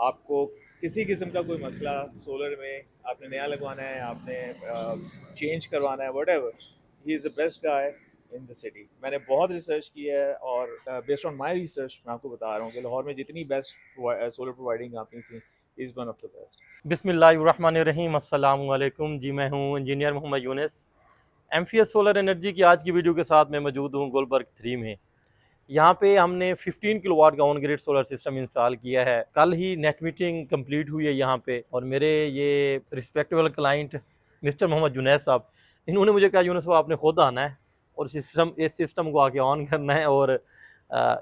आपको किसी किस्म का कोई मसला सोलर में आपने नया लगवाना है, आपने चेंज करवाना है, whatever, he is the best guy in the city. मैंने बहुत रिसर्च की है और बेस्ड ऑन माय रिसर्च मैं आपको बता रहा हूँ कि लाहौर में जितनी बेस्ट सोलर प्रोवाइडिंग कंपनीज थी, is one of the best. बिस्मिल्लाहिर्रहमानिर्रहीम, अस्सलाम वालेकुम जी। मैं हूँ engineer Mohammad Younis. MFS solar energy की आज की वीडियो के साथ मैं मौजूद हूँ गुलबर्ग 3 में। यहाँ पे हमने 15 किलोवाट का on grid solar system install किया है। कल ही नेट मीटिंग कंप्लीट हुई है यहाँ पे, और मेरे ये respectable client mister Mohammed Junaid sahab, इन्होंने मुझे कहा यूनिस साहब आपने खुद आना है और इस सिस्टम को आके ऑन करना है और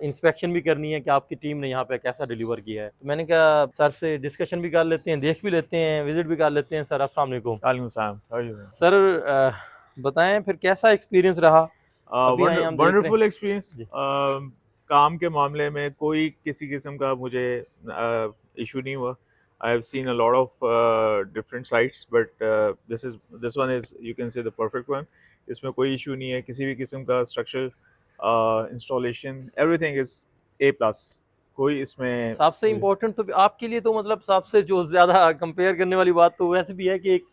इंस्पेक्शन भी करनी है कि आपकी टीम ने यहाँ पे कैसा डिलीवर किया है। तो मैंने कहा सर से डिस्कशन भी कर लेते हैं, देख भी लेते हैं, विजिट भी कर लेते हैं। सर अस्सलाम वालेकुम। वालेकुम सलाम। How are you? सर बताएं फिर कैसा एक्सपीरियंस रहा? अभी आए हम देख रहे हैं वंडरफुल एक्सपीरियंस। जी। काम के मामले में कोई किसी किस्म का मुझे इशू नहीं हुआ। I have seen a lot of different sites, but this one is, you can say, the perfect one. इसमें कोई इशू नहीं है किसी भी किस्म का। Structure, installation, everything is a plus. कोई इसमें सबसे इम्पोर्टेंट तो आपके लिए तो मतलब सबसे जो ज्यादा कंपेयर करने वाली बात तो वैसे भी है कि एक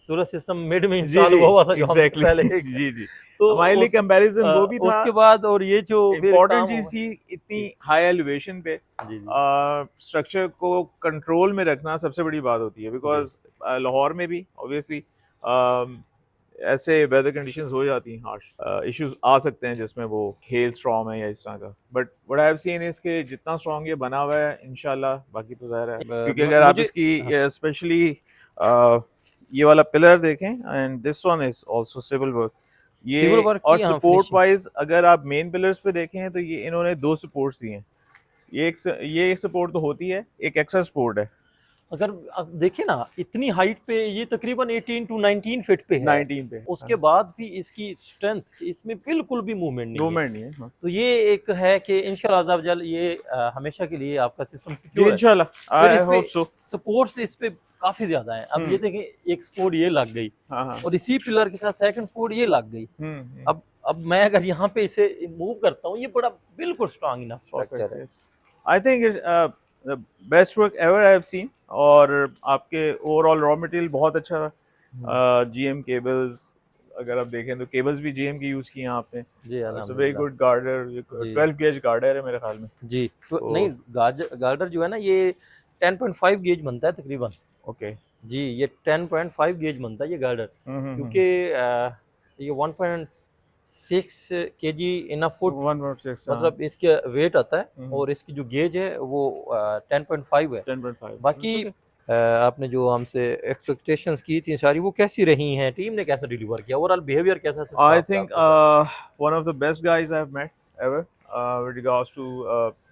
सोलर सिस्टम मिड में जी इंस्टॉल जी, हुआ था जो हमसे एग्जैक्टली पहले एक जी जी। तो हमारे लिए उस कंपैरिजन वो भी था। उसके बाद और ये जो फिर इम्पॉर्टेंट काम चीज़ हुआ। थी, इतनी जी हाई एलिवेशन पे जी जी स्ट्रक्चर को कंट्रोल में रखना सबसे बड़ी बात होती है। जी बिकॉज लाहौर में भी ऑब्वियसली ऐसे वेदर कंडीशंस हो जाती हैं, हार्श इश्यूज आ सकते हैं जिसमें वो हेल स्ट्रॉम है या इस तरह का। But what I have seen is के जितना स्ट्रॉन्ग ये बना हुआ है, इंशाल्लाह बाकी तो ज़ाहिर है, क्योंकि अगर आप मुझे इसकी हाँ, स्पेशली ये वाला पिलर देखें, and this one is also civil work. ये सिविल वर्क और की हाँ सपोर्ट फिनिशिंग। वाइज अगर आप मेन पिलर्स पे देखें तो ये इन्होंने दो सपोर्ट्स दिए हैं। ये एक सपोर्ट तो होती है, एक एक्स्ट्रा सपोर्ट है अगर आप देखें ना इतनी हाइट पे ये तकरीबन 18 टू 19 फीट पे है, 19 पे। उसके बाद भी इसकी स्ट्रेंथ, इसमें बिल्कुल भी मूवमेंट नहीं है। मूवमेंट नहीं है, हाँ। तो ये एक है कि इंशाल्लाह अज़्ज़ा वजल ये हमेशा के लिए आपका सिस्टम जी सिक्योर है। इंशाल्लाह, फिर आई इस पे होप सो। सपोर्ट्स इस पे काफी ज्यादा है। अब ये देखें एक सपोर्ट ये लग गई हाँ हाँ। और इसी पिलर के साथ सेकंड सपोर्ट ये लग गई। हम्म। अब मैं अगर यहाँ पे इसे मूव करता हूँ, ये बड़ा बिल्कुल स्ट्रांग इनफ स्ट्रक्चर परफेक्ट, है। Yes. I think it's the best work ever I have seen. और आपके ओवरऑल रॉ मटेरियल बहुत अच्छा हम्म, था। जीएम केबल्स, अगर आप देखें तो केबल्स भी जीएम की यूज़ की हैं आपने। जी इट्स अ वेरी अल्हम्दुलिल्लाह। गुड गार्डर, जी 12 गेज गार्डर है मेरे ख्याल में। जी तो तो नहीं, गार्डर जो है ना ये 10.5 गेज बनता है तकरीबन। ओके। जी ये 10.5 गेज बनता है ये गार्डर, क्योंकि हम्म। ये 1.6 केजी इनफ फुट 1.6, हाँ। मतलब इसके वेट आता है, हम्म। और इसकी जो गेज है वो 10.5 है। 10.5, बाकी ओके। आपने जो हमसे एक्सपेक्टेशंस की थी सारी वो कैसी रही हैं, टीम ने कैसा डिलीवर किया, ओवरऑल बिहेवियर कैसा था आई स्टाफ का थिंक आपके साथ? One of the best guys I have met ever, with regards to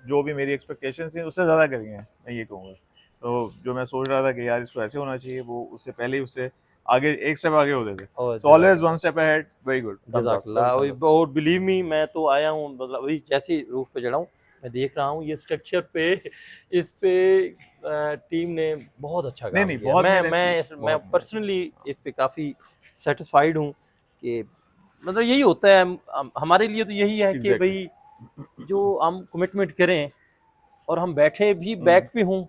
जो भी मेरी एक्सपेक्टेशंस थी उससे ज़्यादा करी हैं, मैं ये कहूँगा। तो जो मैं सोच रहा था कि यार इसको ऐसे होना चाहिए, वो उससे पहले ही उससे आगे, एक स्टेप आगे होते थे। और so always one step ahead. Very good, thumbs up, double thumbs up. जज़ाकल्लाह। और बिलीव मी मैं तो आया हूँ, मतलब वही जैसे ही रूफ पे चढ़ा हूँ मैं देख रहा हूँ ये स्ट्रक्चर पे, इस पे टीम ने बहुत अच्छा नहीं काम नहीं, किया। बहुत मेहनत की, मैं बहुत मेहनत पर्सनली इस पे काफ़ी सेटिस्फाइड हूँ कि मतलब यही होता है हमारे लिए तो यही है की। कि एग्जैक्टली। भाई जो हम कमिटमेंट करें और हम बैठे भी हम्म। बैक पे हों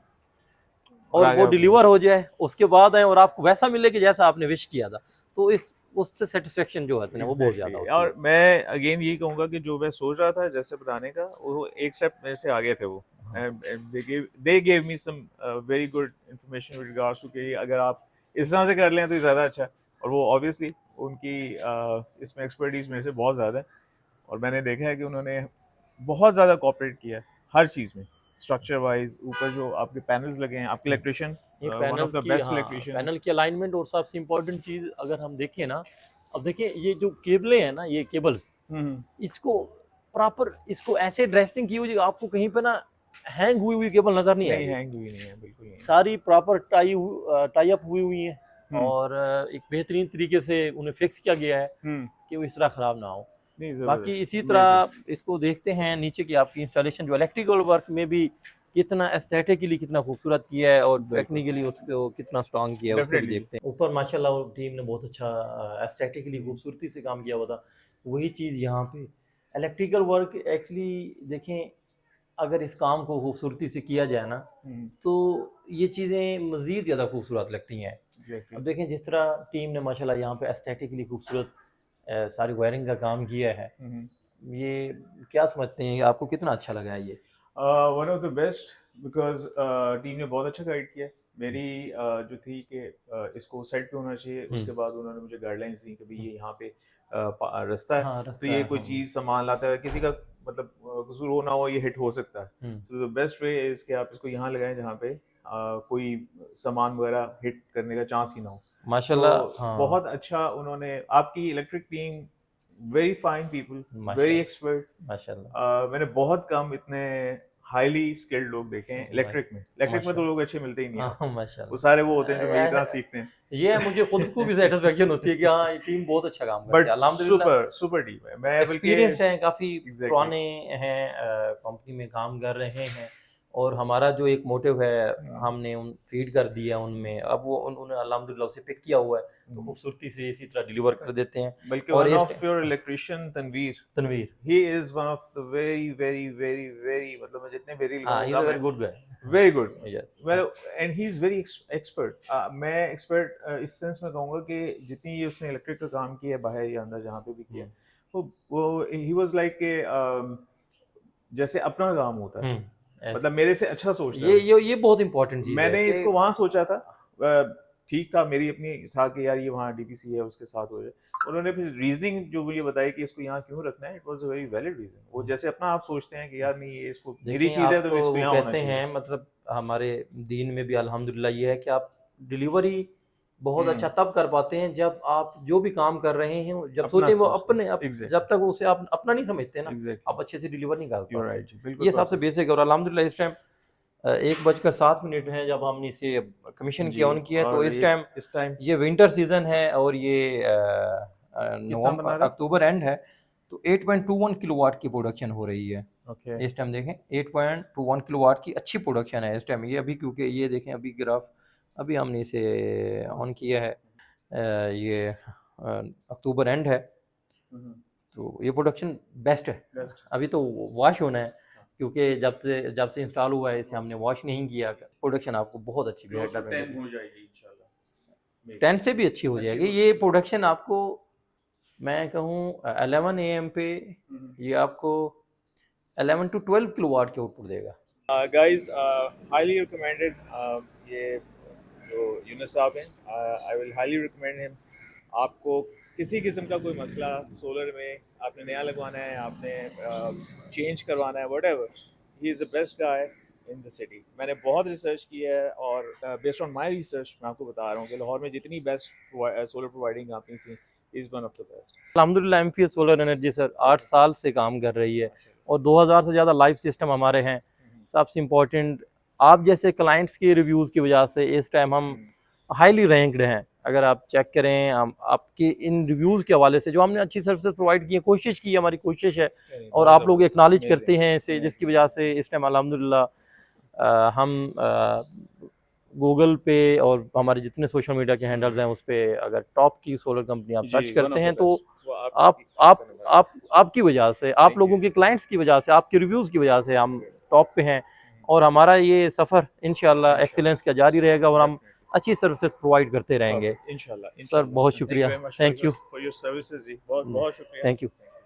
और और वो आगे डिलीवर हो जाए उसके बाद आए और आपको वैसा मिले कि जैसा आपने विश किया था, तो इस उससे सेटिस्फेक्शन जो है ना वो बहुत ज़्यादा एग्जैक्टली। होती है। और मैं अगेन यही कहूँगा कि जो मैं सोच रहा था जैसे बनाने का, वो एक स्टेप मेरे से आगे थे वो। They gave me some very good information with regards to कि अगर आप इस तरह से कर लें तो ये ज़्यादा अच्छा है। और वो ऑब्वियसली उनकी इसमें एक्सपर्टीज मेरे से बहुत ज़्यादा है। और मैंने देखा है कि उन्होंने बहुत ज़्यादा कोऑपरेट किया है हर चीज़ में, स्ट्रक्चर वाइज। ऊपर जो आपके पैनल्स लगे हैं, आपके इलेक्ट्रिशियन ये one of panels the key, best हाँ इलेक्ट्रिशियन है। पैनल की अलाइनमेंट, और सबसे इम्पोर्टेंट चीज़ अगर हम देखें ना, अब देखिए ये जो केबलें हैं ना, ये केबल्स, हम्म। इसको प्रॉपर इसको ऐसे ड्रेसिंग की हुई आपको कहीं पे ना हैंग हुई हुई केबल नज़र नहीं नहीं, आएगी। हैंग हुई नहीं है, बिल्कुल नहीं है। सारी प्रॉपर टाई अप हुई हुई हैं, हम्म। और एक बेहतरीन तरीके से उन्हें फिक्स किया गया है हम्म। कि वो इस तरह ख़राब ना हो। नहीं, बाकी ज़बरदस्त, इसी अमेजिंग। तरह इसको देखते हैं नीचे की आपकी इंस्टॉलेशन जो इलेक्ट्रिकल वर्क में भी कितना एस्थेटिकली कितना खूबसूरत किया है, और बिल्कुल, टेक्निकली उसको कितना स्ट्रांग किया है उसको भी डेफिनेटली। देखते हैं। ऊपर माशाल्लाह टीम ने बहुत अच्छा एस्थेटिकली खूबसूरती से काम किया हुआ था। वही चीज़ यहाँ पे इलेक्ट्रिकल वर्क एक्चुअली देखें, अगर इस काम को खूबसूरती से किया जाए ना तो ये चीज़ें मज़ीद ज़्यादा खूबसूरत लगती हैं। अब देखें जिस तरह टीम ने माशाल्लाह यहाँ पे एस्थेटिकली खूबसूरत सारी वायरिंग का काम किया है, ये क्या समझते हैं, आपको कितना अच्छा लगा है ये? One of the best, because team ने बहुत अच्छा गाइड किया। मेरी जो थी कि इसको सेट पे होना चाहिए, उसके बाद उन्होंने मुझे गाइडलाइंस दी कि भाई ये यहाँ पे रास्ता है, हाँ तो रास्ता ये है, कोई हाँ। चीज़ सामान लाता है, किसी का मतलब कसूर हो ना हो, ये हिट हो सकता है। तो द बेस्ट वे इज़ कि आप इसको यहाँ लगाएं जहाँ पे कोई सामान वगैरह हिट करने का चांस ही ना हो। माशाल्लाह, तो हाँ। बहुत अच्छा उन्होंने, आपकी electric team, very fine people, very माशाल्लाह, एक्सपर्ट। माशाल्लाह। मैंने बहुत कम इतने हाईली स्किल्ड लोग देखे हैं इलेक्ट्रिक में। इलेक्ट्रिक में तो लोग अच्छे मिलते ही नहीं हाँ, आपको, वो माशाल्लाह। सारे वो होते हैं जो मेरी तरह सीखते हैं। ये मुझे खुद को भी सेटिस्फेक्शन होती है कि हाँ, ये टीम बहुत अच्छा काम करती बट है, अल्हम्दुलिल्लाह। सुपर सुपर टीम है। मैं बल्कि एक्सपीरियंस्ड हैं, काफ़ी एग्जैक्टली पुराने हैं, कंपनी में काम कर रहे हैं, और हमारा जो एक मोटिव है हमने उन फीड कर दिया उनमें, अब वो उन्होंने अल्हम्दुलिल्लाह उसे पिक किया हुआ है, तो खूबसूरती से इसी तरह डिलीवर कर देते हैं। बल्कि और one is of your electrician Tanvir, Tanvir, he is one of the very very very very, मतलब मैं जितने वेरी हाँ, ही इज़ लगाऊंगा अ वेरी मैं, good guy. Very good. Yes. Well, and he is very expert. मैं एक्सपर्ट इस sense में कहूँगा कि जितनी ये उसने इलेक्ट्रिक का काम किया है बाहर या अंदर जहाँ पे भी किया, वो ही वाज लाइक के जैसे अपना काम होता है, मतलब मेरे से अच्छा सोचता है। ये बहुत इंपॉर्टेंट चीज़ है मैंने कि इसको वहाँ सोचा था, ठीक था, मेरी अपनी था कि यार ये वहाँ डीपीसी है उसके साथ हो जाए। उन्होंने फिर रीजनिंग जो मुझे बताई कि इसको यहाँ क्यों रखना है, it was a very valid reason. वो जैसे अपना आप सोचते हैं कि यार नहीं ये इसको मेरी देखें, चीज़ है आप तो तो इसको वो यहाँ होना कहते चाहिए। हैं, मतलब हमारे दीन में भी अल्हम्दुलिल्लाह ये है कि आप डिलीवरी बहुत अच्छा तब कर पाते हैं जब आप जो भी काम कर रहे हैं, जब अपना सोचें वो सोचते अपने हैं। जब तक उसे आप अपना नहीं समझते ना, एग्जैक्टली, आप अच्छे से डिलीवर नहीं कर यू आर पाते। राइट जी, बिल्कुल ये सबसे बेसिक है, और अल्हम्दुलिल्लाह इस टाइम 1:07 है जब हमने इसे कमीशन किया, ऑन किया, तो और इस टाइम ये विंटर सीजन है, और ये कितना बना रहा है? अक्टूबर एंड है, तो 8.21 किलोवाट की प्रोडक्शन हो रही है ओके। इस टाइम। देखें 8.21 किलोवाट की अच्छी प्रोडक्शन है इस टाइम ये अभी, क्योंकि ये देखें अभी ग्राफ, अभी हमने इसे ऑन किया है, ये अक्टूबर एंड है, तो ये प्रोडक्शन बेस्ट है। बेस्ट। अभी तो वॉश होना है, क्योंकि जब से इंस्टॉल हुआ है इसे हमने वॉश नहीं किया। प्रोडक्शन आपको बहुत अच्छी क्लोज टू 10 मिलेगी, हो जाएगी इंशाल्लाह। 10 से भी अच्छी हो जाएगी ये प्रोडक्शन आपको। मैं कहूँ 11 AM पे ये आपको 11 to 12 किलोवाट के आउटपुट देगा। गाइस, हाईली रिकमेंडेड, ये जो यूनुस साहब हैं, I will highly recommend him. आपको किसी किस्म का कोई मसला सोलर में, आपने नया लगवाना है, आपने चेंज करवाना है, whatever, he is the best guy in the city. मैंने बहुत रिसर्च किया है, और बेस्ड ऑन माय रिसर्च मैं आपको बता रहा हूँ कि लाहौर में जितनी बेस्ट सोलर प्रोवाइडिंग कंपनीज थी, is one of the best. अल्हम्दुलिल्लाह एमफीएस सोलर एनर्जी सर 8 साल से काम कर रही है, और 2000 से ज़्यादा लाइव सिस्टम हमारे हैं। सबसे इम्पोर्टेंट, आप जैसे क्लाइंट्स के रिव्यूज़ की वजह से इस टाइम हम हाईली रैंक्ड हैं। अगर आप चेक करें, हम आपके इन रिव्यूज़ के हवाले से जो हमने अच्छी सर्विसेज प्रोवाइड की है, कोशिश की, हमारी कोशिश है, और आप लोग एक्नॉलेज करते हैं इसे, जिसकी वजह से इस टाइम अल्हम्दुलिल्लाह हम गूगल पे और हमारे जितने सोशल मीडिया के हैंडल्स हैं उस पर अगर टॉप की सोलर कंपनी आप सर्च करते हैं, तो आपकी वजह से, आप लोगों के क्लाइंट्स की वजह से, आपके रिव्यूज़ की वजह से हम टॉप पे हैं, और हमारा ये सफ़र इंशाल्लाह एक्सीलेंस का जारी रहेगा, और हम अच्छी सर्विसेज प्रोवाइड करते रहेंगे। इंशाल्लाह। सर बहुत शुक्रिया, thank you, for your services जी, बहुत बहुत शुक्रिया, थैंक यू।